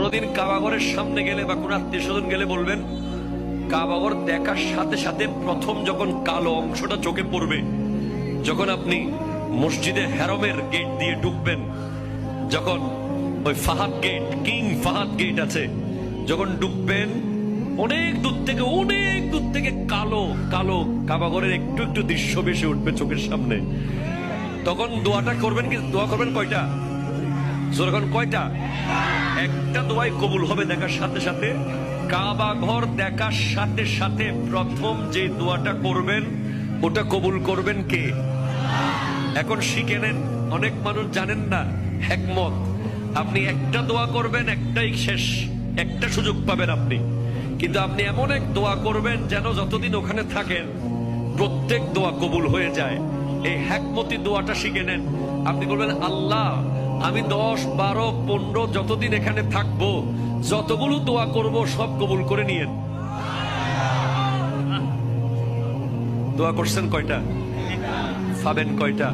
কোনোদিন কাবাগরের সামনে গেলে বা কোন আত্মীয় স্বজন গেলে বলবেন, কাবাগর দেখার সাথে সাথে প্রথম যখন কালো অংশটা চোখে পড়বে, যখন আপনি মসজিদে হেরমের গেট দিয়ে ঢুকবেন, যখন ওই Fahad gate, King Fahad gate আছে, যখন ঢুকবেন অনেক দূর থেকে কালো কালো কাবাগরের একটু একটু দৃশ্য ভেসে উঠবে চোখের সামনে। তখন দোয়াটা করবেন, কি দোয়া করবেন কয়টা? যখন কয়টা? একটা দোয়াই কবুল হবে দেখার সাথে সাথে। কাবা ঘর দেখার সাথে সাথে প্রথম যে দোয়াটা করবেন ওটা কবুল করবেন কে? এখন শিখে নেন, অনেক মানুষ জানেন না হিকমত। আপনি একটা দোয়া করবেন, একটাই শেষ, একটা সুযোগ পাবেন আপনি, কিন্তু আপনি এমন এক দোয়া করবেন যেন যতদিন ওখানে থাকেন প্রত্যেক দোয়া কবুল হয়ে যায়। এই হিকমতি দোয়াটা শিখে নেন। আপনি বলবেন, আল্লাহ আমি 10, 12, 15 যতদিন এখানে থাকবো, যতগুলো দোয়া করব সব কবুল করে নিয়েন। দোয়া করছেন কয়টা? পাবেন কয়টা?